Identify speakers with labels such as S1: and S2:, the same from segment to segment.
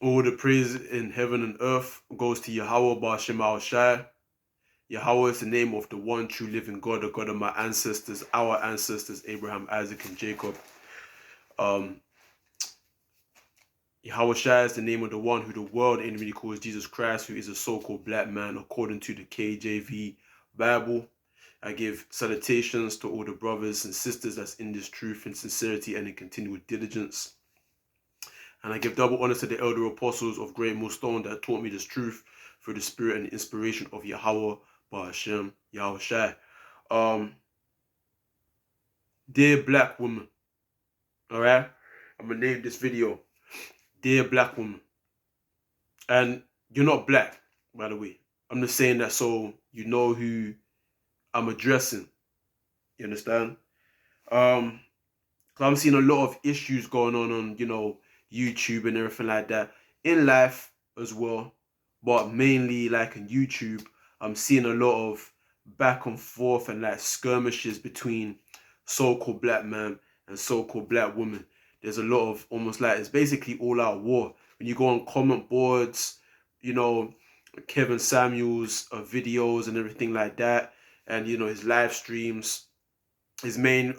S1: All the praise in heaven and earth goes to Yahweh Ba'ashem Al Shai. Yahweh is the name of the one true living God, the God of my ancestors, our ancestors, Abraham, Isaac, and Jacob. Um, Yahweh Shai is the name of the one who the world inwardly calls Jesus Christ, who is a so-called black man according to the KJV Bible. I give salutations to all the brothers and sisters that's in this truth and sincerity and in continual diligence. And I give double honor to the elder apostles of Great Millstone that taught me this truth through the spirit and the inspiration of Yahweh Ba'ashem Yahweh Shai. Dear black woman, all right? I'm going to name this video, Dear Black Woman. And you're not black, by the way. I'm just saying that so you know who I'm addressing. You understand? Cause I'm seeing a lot of issues going on, YouTube and everything like that. In life as well. But mainly like on YouTube, I'm seeing a lot of back and forth and like skirmishes between so-called black man and so-called black woman. There's a lot of almost like it's basically all out war. When you go on comment boards, Kevin Samuels videos and everything like that, and his live streams, his main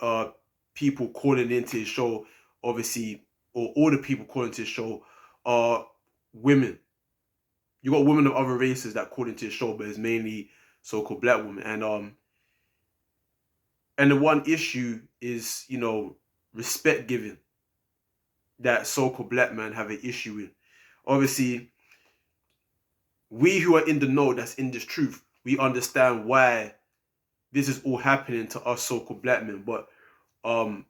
S1: people calling into his show, obviously, or all the people calling into his show are women. You got women of other races that call into his show, but it's mainly so-called black women. And the one issue is, respect giving that so-called black men have an issue with. Obviously, we who are in the know that's in this truth, we understand why this is all happening to us so-called black men. But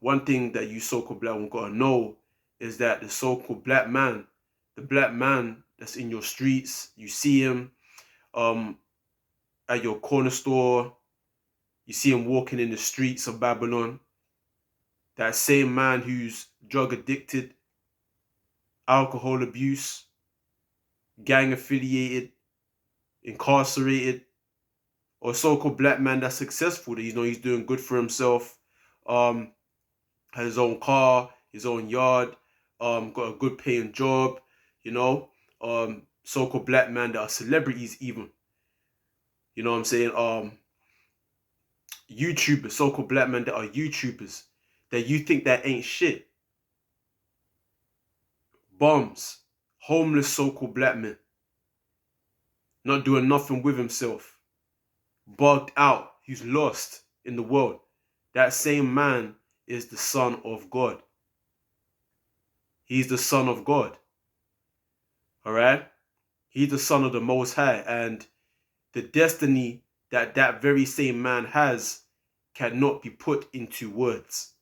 S1: one thing that you so-called black men gotta know is that the so-called black man, the black man that's in your streets, you see him at your corner store, you see him walking in the streets of Babylon. That same man who's drug addicted, alcohol abuse, gang affiliated, incarcerated, or so-called black man that's successful, that he's doing good for himself, has his own car, his own yard, got a good paying job, so-called black men that are celebrities even. You know what I'm saying? YouTubers, so-called black men that are YouTubers, that you think that ain't shit. Bums, homeless so-called black men, not doing nothing with himself, bugged out, he's lost in the world. That same man is the Son of God. He's the Son of God. All right? He's the Son of the Most High. And the destiny that that very same man has cannot be put into words.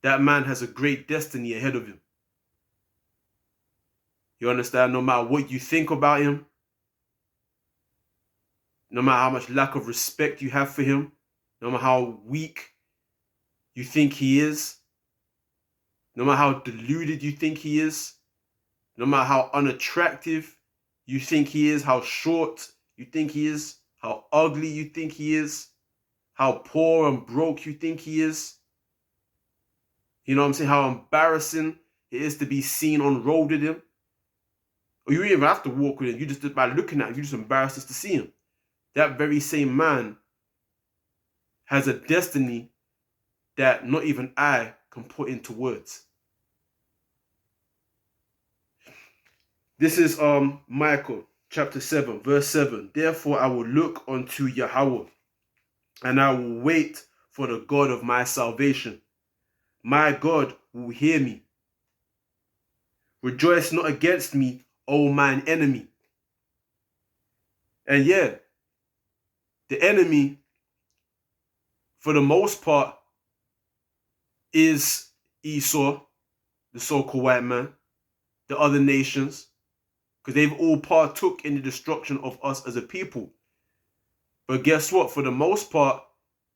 S1: That man has a great destiny ahead of him. You understand? No matter what you think about him, no matter how much lack of respect you have for him, no matter how weak you think he is, no matter how deluded you think he is, no matter how unattractive you think he is, how short you think he is, how ugly you think he is, how poor and broke you think he is, you know what I'm saying, how embarrassing it is to be seen on road with him, or you don't even have to walk with him, you just, by looking at him, you just embarrassed us to see him. That very same man has a destiny that not even I can put into words. This is Michael chapter 7, verse 7. Therefore I will look unto Yahweh, and I will wait for the God of my salvation. My God will hear me. Rejoice not against me, O mine enemy. And yeah, the enemy, for the most part, is Esau, the so-called white man, the other nations, because they've all partook in the destruction of us as a people. But guess what? For the most part,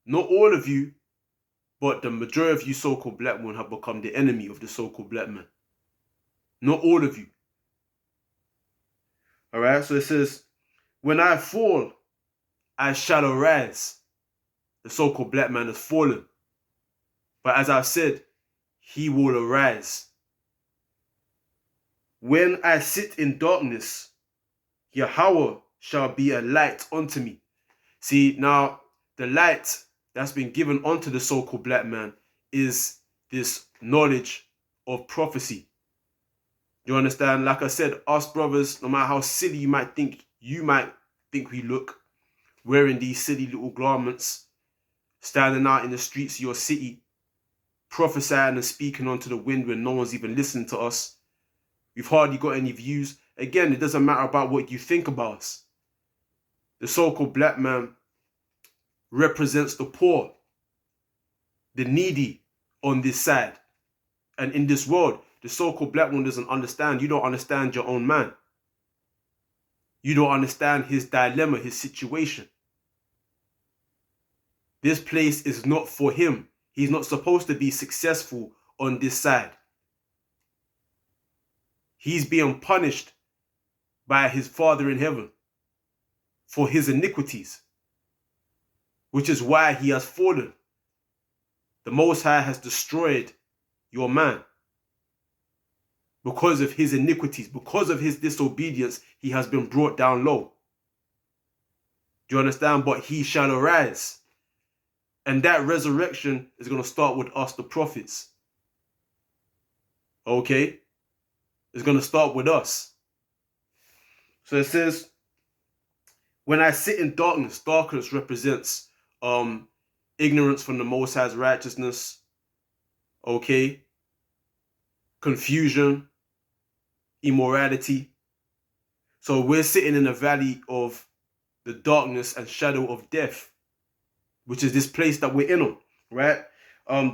S1: not all of you, but the majority of you so-called black men have become the enemy of the so-called black man. Not all of you. All right, so it says, when I fall, I shall arise. The so-called black man has fallen. But as I've said, he will arise. When I sit in darkness, Yahweh shall be a light unto me. See, now, the light that's been given unto the so-called black man is this knowledge of prophecy. You understand? Like I said, us brothers, no matter how silly you might think we look, wearing these silly little garments, standing out in the streets of your city, prophesying and speaking onto the wind when no one's even listening to us. We've hardly got any views. Again, it doesn't matter about what you think about us. The so-called black man represents the poor, the needy on this side. And in this world, the so-called black one doesn't understand. You don't understand your own man. You don't understand his dilemma, his situation. This place is not for him. He's not supposed to be successful on this side. He's being punished by his Father in heaven for his iniquities, which is why he has fallen. The Most High has destroyed your man. Because of his iniquities, because of his disobedience, he has been brought down low. Do you understand? But he shall arise. And that resurrection is going to start with us, the prophets. Okay? It's going to start with us. So it says, when I sit in darkness, darkness represents ignorance from the Most High's righteousness. Okay? Confusion, immorality. So we're sitting in a valley of the darkness and shadow of death, which is this place that we're in, right? Yahweh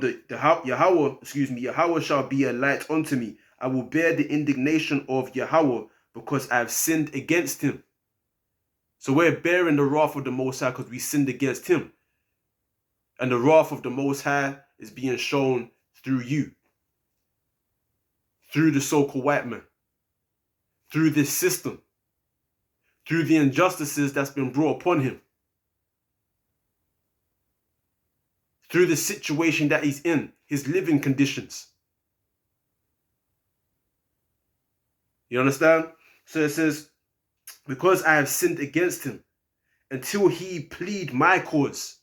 S1: shall be a light unto me. I will bear the indignation of Yahweh because I have sinned against him. So we're bearing the wrath of the Most High because we sinned against him. And the wrath of the Most High is being shown through you. Through the so-called white man. Through this system. Through the injustices that's been brought upon him. Through the situation that he's in, his living conditions. You understand? So it says, because I have sinned against him, until he plead my cause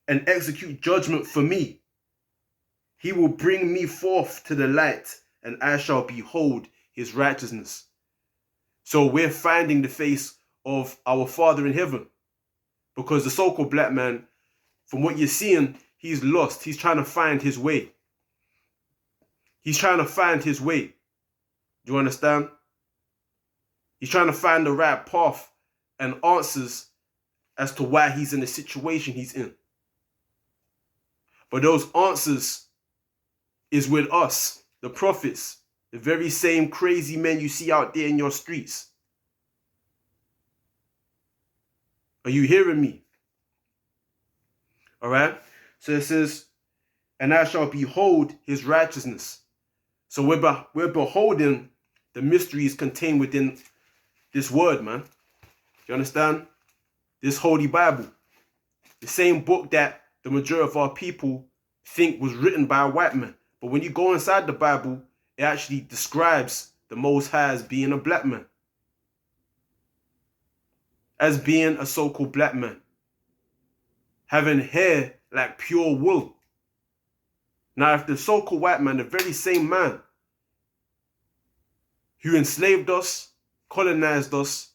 S1: and execute judgment for me, he will bring me forth to the light, and I shall behold his righteousness. So we're finding the face of our Father in heaven. Because the so-called black man, from what you're seeing, he's lost. He's trying to find his way. He's trying to find his way. Do you understand? He's trying to find the right path and answers as to why he's in the situation he's in. But those answers is with us, the prophets, the very same crazy men you see out there in your streets. Are you hearing me? All right? So it says, and I shall behold his righteousness. So we're beholding the mysteries contained within this word, man. You understand? This Holy Bible. The same book that the majority of our people think was written by a white man. But when you go inside the Bible, it actually describes the Most High as being a black man. As being a so-called black man. Having hair like pure wool. Now, if the so-called white man, the very same man who enslaved us, colonized us,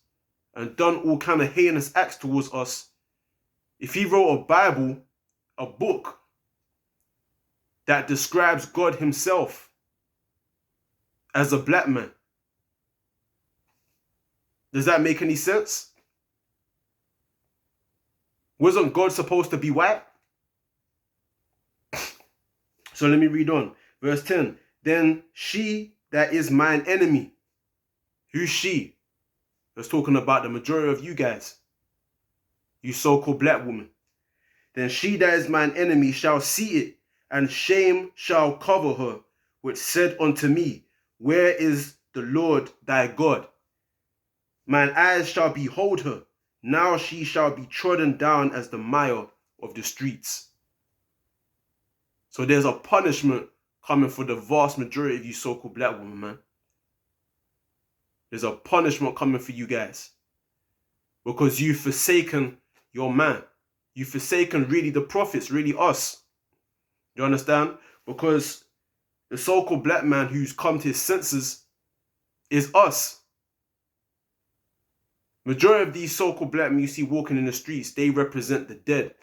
S1: and done all kind of heinous acts towards us, if he wrote a Bible, a book that describes God himself as a black man, does that make any sense? Wasn't God supposed to be white? So let me read on. Verse 10. Then she that is mine enemy. Who's she? That's talking about the majority of you guys. You so-called black woman. Then she that is mine enemy shall see it, and shame shall cover her, which said unto me, where is the Lord thy God? Mine eyes shall behold her. Now she shall be trodden down as the mire of the streets. So there's a punishment coming for the vast majority of you so-called black women, man. There's a punishment coming for you guys. Because you've forsaken your man. You've forsaken really the prophets, really us. You understand? Because the so-called black man who's come to his senses is us. Majority of these so-called black men you see walking in the streets, they represent the dead.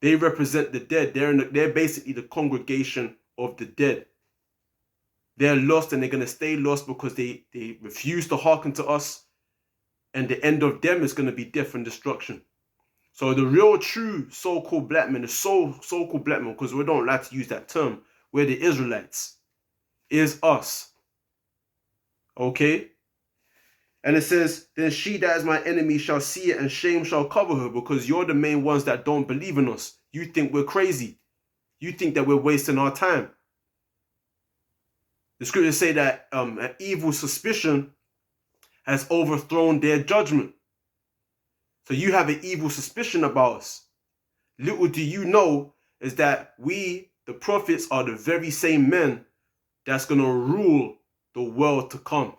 S1: They represent the dead. They're basically the congregation of the dead. They're lost and they're going to stay lost because they refuse to hearken to us. And the end of them is going to be death and destruction. So the real true so-called black men, the so-called black men, because we don't like to use that term, we're the Israelites, is us. Okay? And it says, then she that is my enemy shall see it and shame shall cover her, because you're the main ones that don't believe in us. You think we're crazy. You think that we're wasting our time. The scriptures say that an evil suspicion has overthrown their judgment. So you have an evil suspicion about us. Little do you know is that we, the prophets, are the very same men that's going to rule the world to come.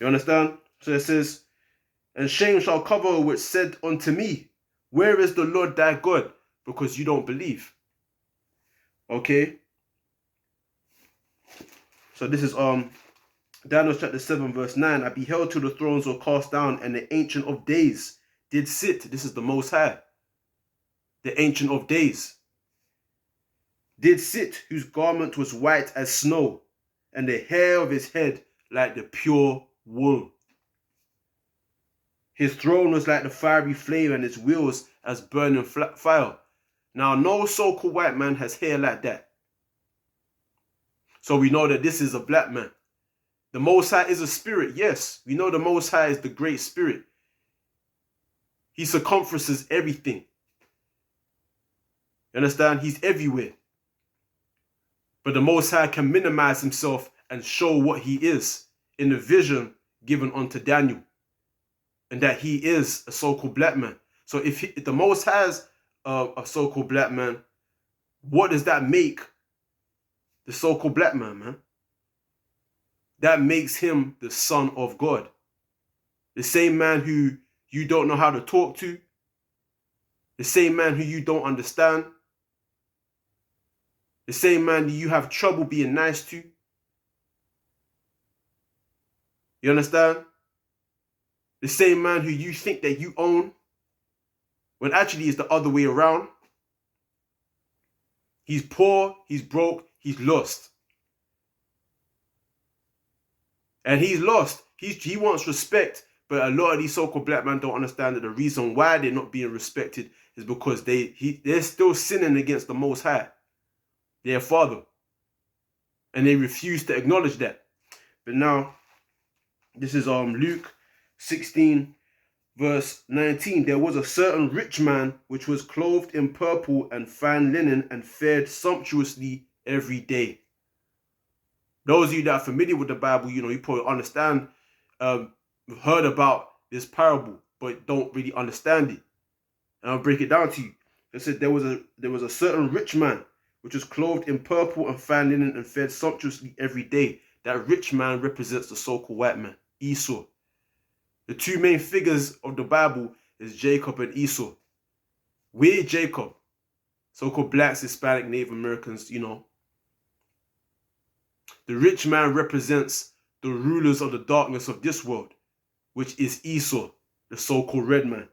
S1: You understand? So it says, and shame shall cover her which said unto me, where is the Lord thy God? Because you don't believe. Okay? So this is Daniel chapter 7 verse 9. I beheld till the thrones were cast down, and the Ancient of Days did sit. This is the Most High. The Ancient of Days did sit, whose garment was white as snow, and the hair of his head like the pure wool. His throne was like the fiery flame, and his wheels as burning fire. Now, no so-called white man has hair like that. So we know that this is a black man. The Most High is a spirit, yes. We know the Most High is the great spirit. He circumferences everything. You understand? He's everywhere. But the Most High can minimize himself and show what he is in the vision given unto Daniel. And that he is a so-called black man. So if the Most High is a so-called black man, what does that make the so-called black man, man? That makes him the Son of God. The same man who you don't know how to talk to. The same man who you don't understand. The same man who you have trouble being nice to. You understand? The same man who you think that you own, when actually it's the other way around. He's poor, he's broke, he's lost. And he's lost. He wants respect, but a lot of these so-called black men don't understand that the reason why they're not being respected is because they're still sinning against the Most High, their Father. And they refuse to acknowledge that. But now, this is Luke 16 verse 19. There was a certain rich man which was clothed in purple and fine linen and fared sumptuously every day. Those of you that are familiar with the Bible, you probably understand, heard about this parable, but don't really understand it. And I'll break it down to you. It said there was a certain rich man which was clothed in purple and fine linen and fed sumptuously every day. That rich man represents the so-called white man, Esau. The two main figures of the Bible is Jacob and Esau. We're Jacob, so-called blacks, Hispanic, Native Americans, The rich man represents the rulers of the darkness of this world, which is Esau, the so-called red man.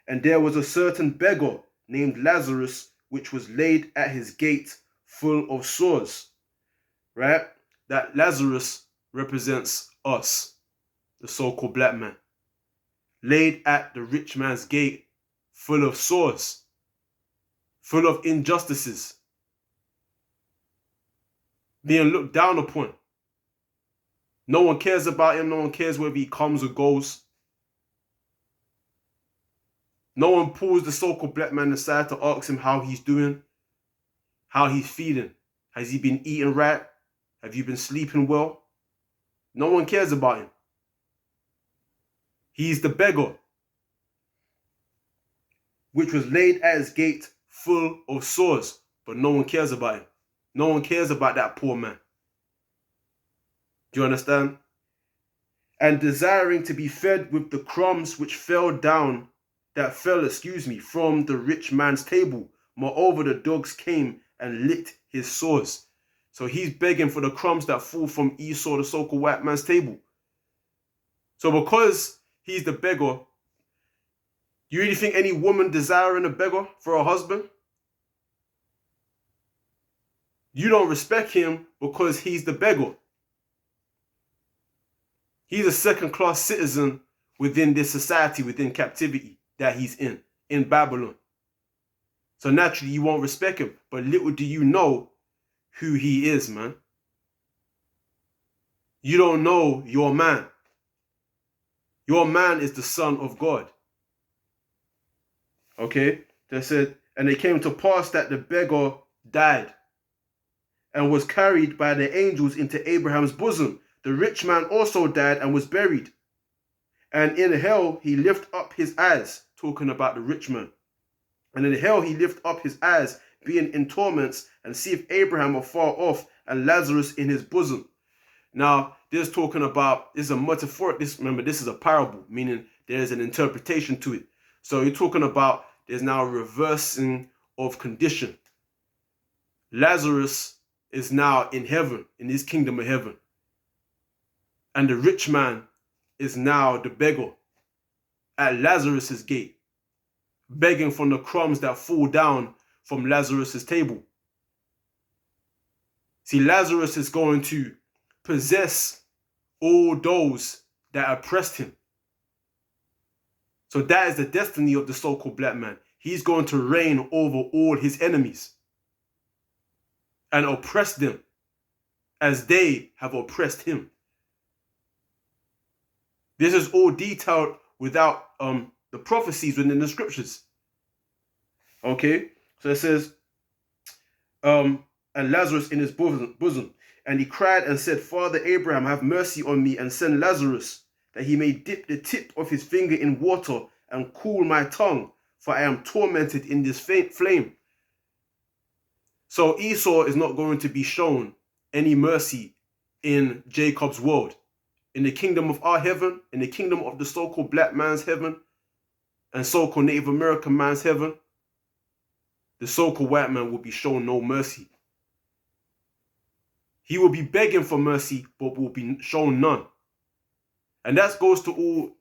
S1: And there was a certain beggar named Lazarus, which was laid at his gate full of sores. Right? That Lazarus represents us, the so-called black man. Laid at the rich man's gate full of sores, full of injustices, being looked down upon. No one cares about him. No one cares whether he comes or goes. No one pulls the so-called black man aside to ask him how he's doing, how he's feeling. Has he been eating right? Have you been sleeping well? No one cares about him. He's the beggar, which was laid at his gate full of sores, but no one cares about him. No one cares about that poor man. Do you understand? And desiring to be fed with the crumbs which fell, from the rich man's table. Moreover, the dogs came and licked his sores. So he's begging for the crumbs that fall from Esau, the so-called white man's table. So because he's the beggar, you really think any woman desiring a beggar for a husband? You don't respect him because he's the beggar. He's a second-class citizen within this society, within captivity that he's in Babylon. So naturally, you won't respect him. But little do you know who he is, man. You don't know your man. Your man is the Son of God. Okay? They said, and it came to pass that the beggar died and was carried by the angels into Abraham's bosom. The rich man also died and was buried. And in hell he lift up his eyes, talking about the rich man. And in hell he lift up his eyes, being in torments, and seeth Abraham afar off, and Lazarus in his bosom. Now, this is talking about, this is a metaphor. Remember, this is a parable, meaning there is an interpretation to it. So you're talking about there's now a reversing of condition. Lazarus is now in heaven, in his kingdom of heaven. And the rich man is now the beggar at Lazarus's gate, begging from the crumbs that fall down from Lazarus's table. See, Lazarus is going to possess all those that oppressed him. So that is the destiny of the so-called black man. He's going to reign over all his enemies and oppress them as they have oppressed him. This is all detailed without the prophecies within the scriptures. Okay, so it says, and Lazarus in his bosom. And he cried and said, Father Abraham, have mercy on me and send Lazarus, that he may dip the tip of his finger in water and cool my tongue, for I am tormented in this flame. So Esau is not going to be shown any mercy in Jacob's world. In the kingdom of our heaven, in the kingdom of the so-called black man's heaven, and so-called Native American man's heaven, the so-called white man will be shown no mercy. He will be begging for mercy, but will be shown none. And that goes to all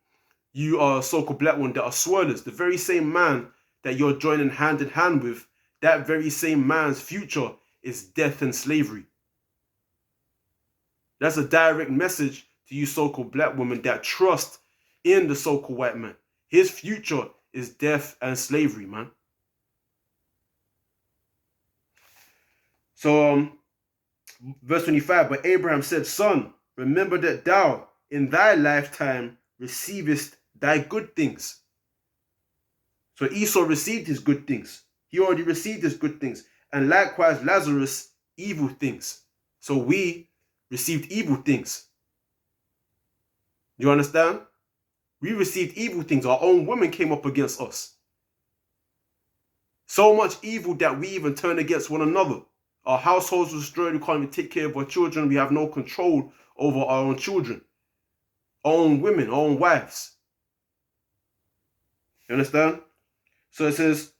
S1: you so-called black ones that are swirlers. The very same man that you're joining hand in hand with, that very same man's future is death and slavery. That's a direct message to you so-called black women that trust in the so-called white man. His future is death and slavery, man. So, verse 25, but Abraham said, Son, remember that thou in thy lifetime receivest thy good things. So Esau received his good things. He already received his good things. And likewise Lazarus, evil things. So we received evil things. You understand? We received evil things. Our own women came up against us. So much evil that we even turned against one another. Our households were destroyed. We can't even take care of our children. We have no control over our own children, our own women, our own wives. You understand? So it says,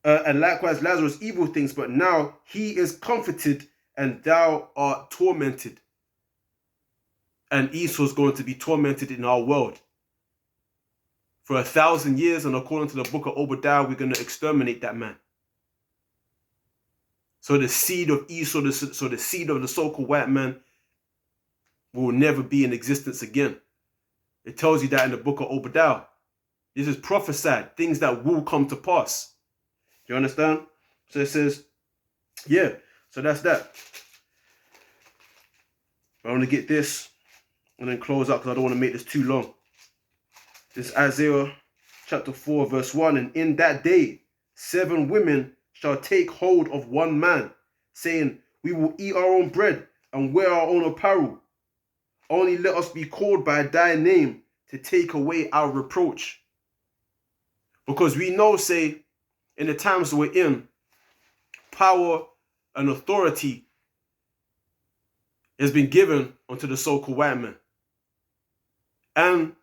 S1: and likewise Lazarus evil things, but now he is comforted and thou art tormented. And Esau's going to be tormented in our world for 1,000 years. And according to the book of Obadiah, we're going to exterminate that man. So the seed of Esau, the seed of the so-called white man will never be in existence again. It tells you that in the book of Obadiah. This is prophesied, things that will come to pass. Do you understand? So it says, yeah, so that's that. I want to get this and then close out because I don't want to make this too long. This is Isaiah chapter 4, verse 1. And in that day, 7 women shall take hold of one man, saying, we will eat our own bread and wear our own apparel. Only let us be called by thy name to take away our reproach. Because we know, say, in the times we're in, power and authority has been given unto the so-called white man. And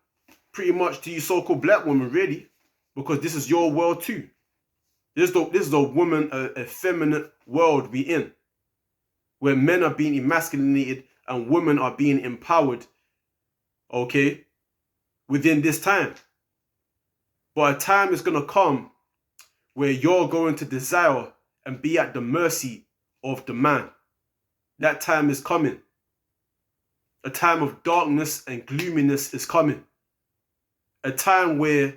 S1: pretty much to you so-called black women, really, because this is your world too. This is a woman, a feminine world we in, where men are being emasculated and women are being empowered, okay, within this time. But a time is going to come where you're going to desire and be at the mercy of the man. That time is coming. A time of darkness and gloominess is coming. A time where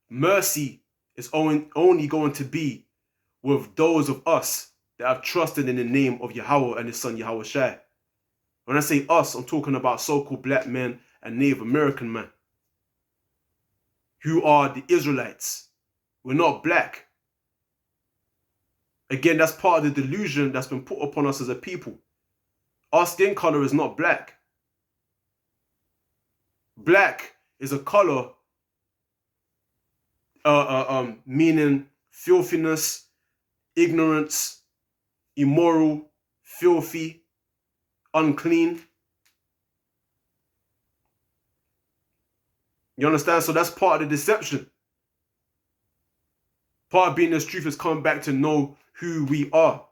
S1: mercy is only going to be with those of us that have trusted in the name of Yahweh and his son Yahweh Shai. When I say us, I'm talking about so-called black men and Native American men who are the Israelites. We're not black. Again, that's part of the delusion that's been put upon us as a people. Our skin color is not black. Black is a color meaning filthiness, ignorance, immoral, filthy, unclean. You understand? So that's part of the deception. Part of being this truth has come back to know who we are,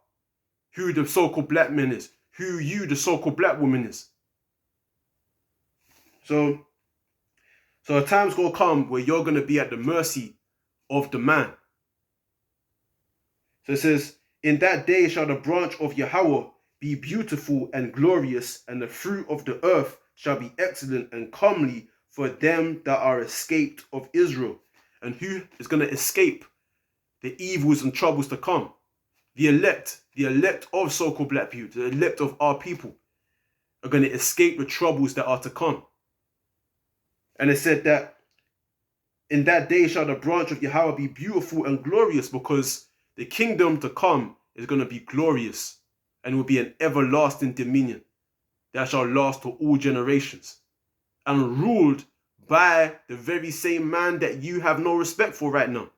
S1: who the so-called black man is, who you, the so-called black woman, is. So a time's gonna come where you're gonna be at the mercy of the man. So it says, in that day shall the branch of Yahweh be beautiful and glorious, and the fruit of the earth shall be excellent and comely for them that are escaped of Israel. And who is going to escape the evils and troubles to come? The elect of so-called black people, the elect of our people are going to escape the troubles that are to come. And it said that in that day shall the branch of Yahweh be beautiful and glorious, because the kingdom to come is going to be glorious and will be an everlasting dominion that shall last to all generations, and ruled by the very same man that you have no respect for right now,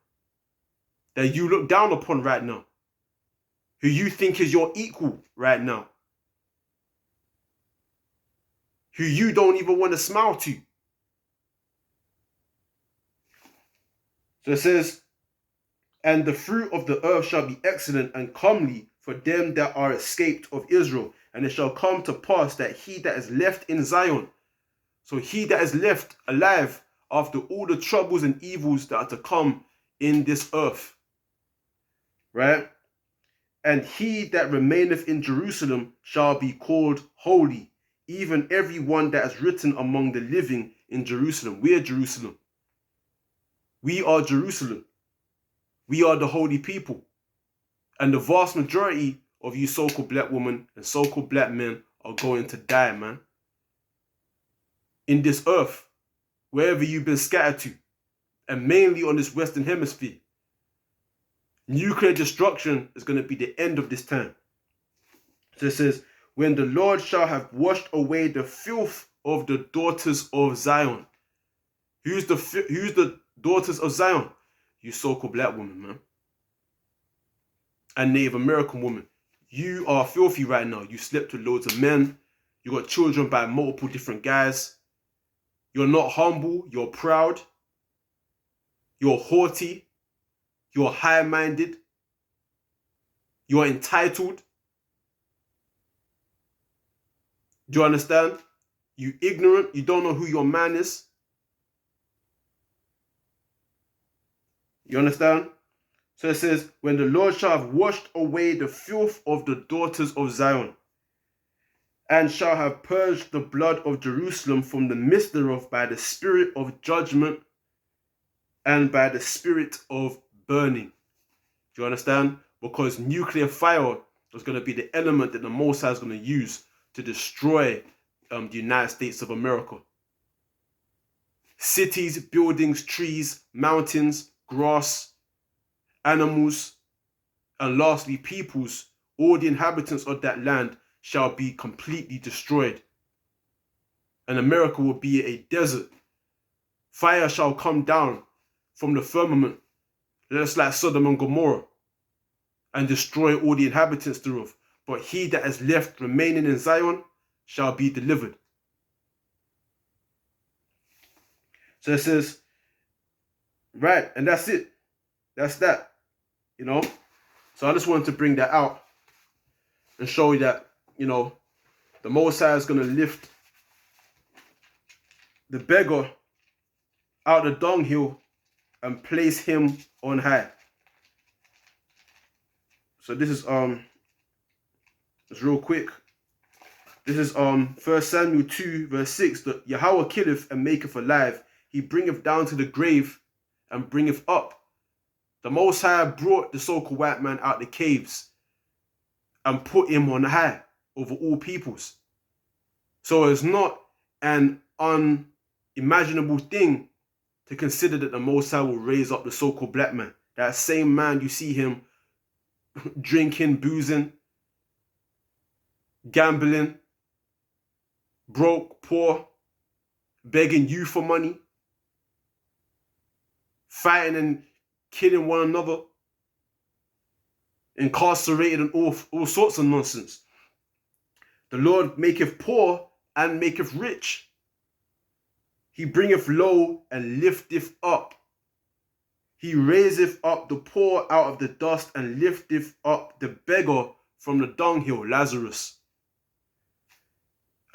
S1: that you look down upon right now, who you think is your equal right now, who you don't even want to smile to. So it says, and the fruit of the earth shall be excellent and comely for them that are escaped of Israel. And it shall come to pass that he that is left in Zion, so he that is left alive after all the troubles and evils that are to come in this earth, right? And he that remaineth in Jerusalem shall be called holy, even every one that is written among the living in Jerusalem. We are Jerusalem. We are Jerusalem. We are the holy people. And the vast majority of you so-called black women and so-called black men are going to die, man. In this earth, wherever you've been scattered to, and mainly on this Western Hemisphere, nuclear destruction is going to be the end of this time. So it says, when the Lord shall have washed away the filth of the daughters of Zion. Who's the daughters of Zion? You so-called black woman, man. And Native American woman. You are filthy right now. You slept with loads of men. You got children by multiple different guys. You're not humble. You're proud. You're haughty. You're high-minded. You're entitled. Do you understand? You ignorant. You don't know who your man is. You understand? So it says, when the Lord shall have washed away the filth of the daughters of Zion, and shall have purged the blood of Jerusalem from the midst thereof by the spirit of judgment and by the spirit of burning. Do you understand? Because nuclear fire is going to be the element that the Most High is going to use to destroy the United States of America. Cities, buildings, trees, mountains, grass, animals, and lastly peoples, all the inhabitants of that land shall be completely destroyed. And America will be a desert. Fire shall come down from the firmament, just like Sodom and Gomorrah, and destroy all the inhabitants thereof. But he that is left remaining in Zion shall be delivered. So it says, right, and that's it. That's that, you know. So I just wanted to bring that out and show you that, you know, the Most High is going to lift the beggar out of the dunghill and place him on high. So this is just real quick. This is 1 Samuel 2 verse 6. That Yahweh killeth and maketh alive. He bringeth down to the grave and bringeth up. The Most High brought the so-called white man out the caves and put him on high over all peoples. So it's not an unimaginable thing to consider that the Most High will raise up the so-called black man. That same man, you see him drinking, boozing, gambling, broke, poor, begging you for money, fighting and killing one another, incarcerated and all sorts of nonsense. The Lord maketh poor and maketh rich. He bringeth low and lifteth up. He raiseth up the poor out of the dust and lifteth up the beggar from the dunghill, Lazarus.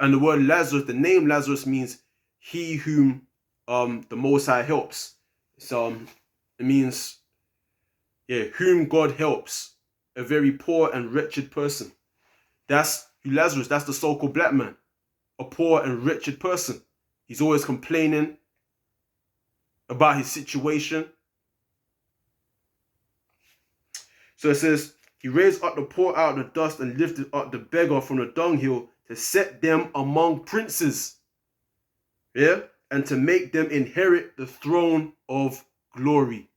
S1: And the word Lazarus, the name Lazarus means he whom the Most High helps. So it means, yeah, whom God helps, a very poor and wretched person. That's Lazarus, that's the so-called black man, a poor and wretched person. He's always complaining about his situation. So it says, he raised up the poor out of the dust and lifted up the beggar from the dunghill to set them among princes. Yeah? And to make them inherit the throne of glory.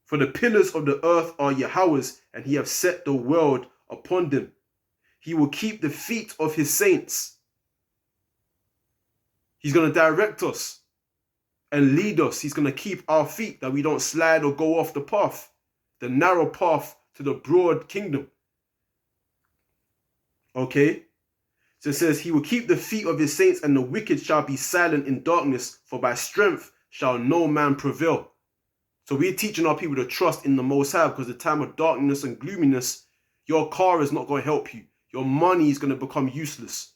S1: For the pillars of the earth are Yahweh's, and he hath set the world upon them. He will keep the feet of his saints. He's going to direct us and lead us. He's going to keep our feet, that we don't slide or go off the path, the narrow path to the broad kingdom. Okay? So it says, he will keep the feet of his saints, and the wicked shall be silent in darkness, for by strength shall no man prevail. So we're teaching our people to trust in the Most High, because the time of darkness and gloominess, your car is not going to help you. Your money is going to become useless.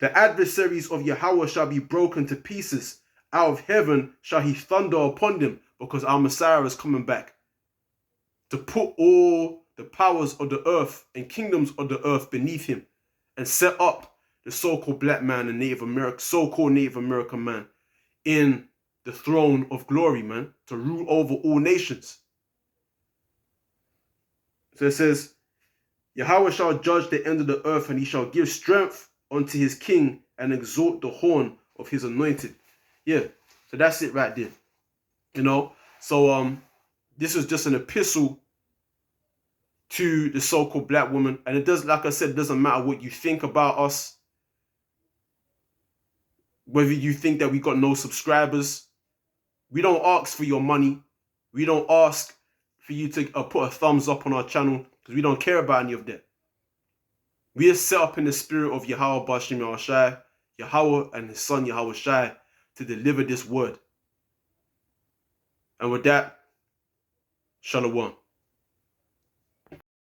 S1: The adversaries of Yahweh shall be broken to pieces. Out of heaven shall he thunder upon them, because our Messiah is coming back to put all the powers of the earth and kingdoms of the earth beneath him and set up the so-called black man and Native American, so-called Native American man in the throne of glory, man, to rule over all nations. So it says, Yahweh shall judge the end of the earth, and he shall give strength unto his king and exalt the horn of his anointed. Yeah, so that's it right there. You know, so this is just an epistle to the so-called black woman, and it does, like I said, it doesn't matter what you think about us, whether you think that we got no subscribers. We don't ask for your money. We don't ask for you to put a thumbs up on our channel, because we don't care about any of that. We are set up in the spirit of Yahweh Bashim Yahushai, Yahweh and his son Yahweh Shai, to deliver this word. And with that, Shalom.